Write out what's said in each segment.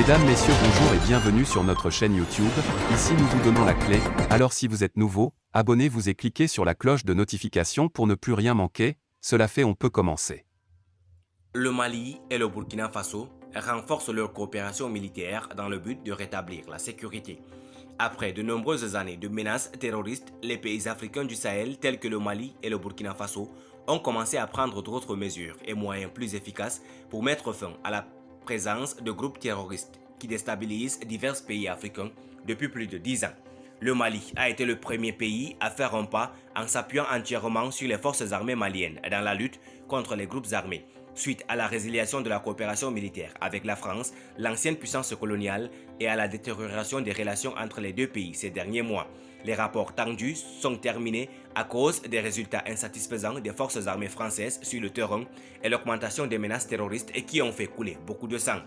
Mesdames, Messieurs, bonjour et bienvenue sur notre chaîne YouTube. Ici nous vous donnons la clé, alors si vous êtes nouveau, abonnez-vous et cliquez sur la cloche de notification pour ne plus rien manquer. Cela fait, on peut commencer. Le Mali et le Burkina Faso renforcent leur coopération militaire dans le but de rétablir la sécurité. Après de nombreuses années de menaces terroristes, les pays africains du Sahel tels que le Mali et le Burkina Faso ont commencé à prendre d'autres mesures et moyens plus efficaces pour mettre fin à la présence de groupes terroristes qui déstabilisent divers pays africains depuis plus de 10 ans. Le Mali a été le premier pays à faire un pas en s'appuyant entièrement sur les forces armées maliennes dans la lutte contre les groupes armés. Suite à la résiliation de la coopération militaire avec la France, l'ancienne puissance coloniale, et à la détérioration des relations entre les deux pays ces derniers mois. Les rapports tendus sont terminés à cause des résultats insatisfaisants des forces armées françaises sur le terrain et l'augmentation des menaces terroristes qui ont fait couler beaucoup de sang.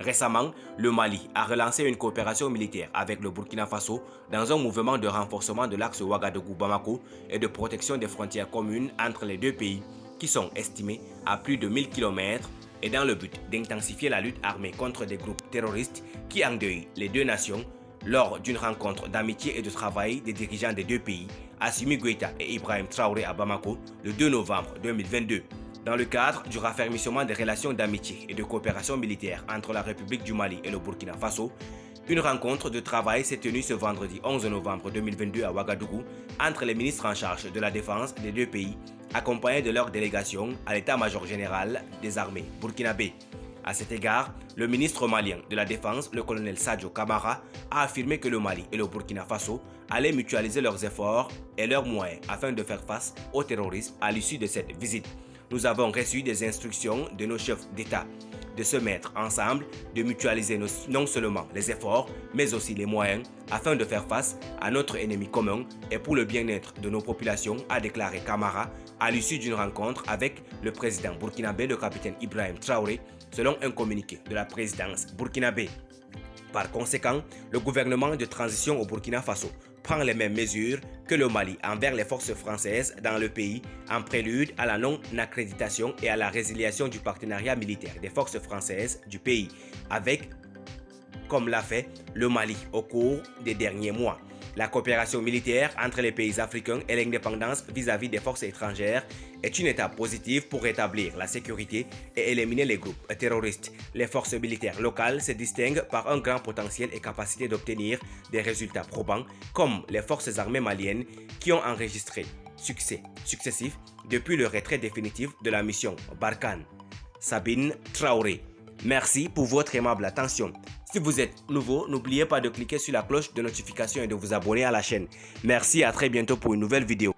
Récemment, le Mali a relancé une coopération militaire avec le Burkina Faso dans un mouvement de renforcement de l'axe Ouagadougou-Bamako et de protection des frontières communes entre les deux pays qui sont estimés à plus de 1000 km et dans le but d'intensifier la lutte armée contre des groupes terroristes qui endeuillent les deux nations lors d'une rencontre d'amitié et de travail des dirigeants des deux pays, Assimi Goïta et Ibrahim Traoré à Bamako, le 2 novembre 2022. Dans le cadre du raffermissement des relations d'amitié et de coopération militaire entre la République du Mali et le Burkina Faso, une rencontre de travail s'est tenue ce vendredi 11 novembre 2022 à Ouagadougou entre les ministres en charge de la défense des deux pays, accompagnés de leur délégation à l'état-major général des armées burkinabé. À cet égard, le ministre malien de la Défense, le colonel Sadio Kamara, a affirmé que le Mali et le Burkina Faso allaient mutualiser leurs efforts et leurs moyens afin de faire face au terrorisme à l'issue de cette visite. Nous avons reçu des instructions de nos chefs d'État de se mettre ensemble, de mutualiser non seulement les efforts, mais aussi les moyens afin de faire face à notre ennemi commun et pour le bien-être de nos populations, a déclaré Kamara à l'issue d'une rencontre avec le président burkinabé, le capitaine Ibrahim Traoré, selon un communiqué de la présidence burkinabé. Par conséquent, le gouvernement de transition au Burkina Faso prend les mêmes mesures que le Mali envers les forces françaises dans le pays en prélude à la non-accréditation et à la résiliation du partenariat militaire des forces françaises du pays avec, comme l'a fait le Mali au cours des derniers mois. La coopération militaire entre les pays africains et l'indépendance vis-à-vis des forces étrangères est une étape positive pour rétablir la sécurité et éliminer les groupes terroristes. Les forces militaires locales se distinguent par un grand potentiel et capacité d'obtenir des résultats probants, comme les forces armées maliennes qui ont enregistré succès successifs depuis le retrait définitif de la mission Barkhane. Sabine Traoré. Merci pour votre aimable attention. Si vous êtes nouveau, n'oubliez pas de cliquer sur la cloche de notification et de vous abonner à la chaîne. Merci, à très bientôt pour une nouvelle vidéo.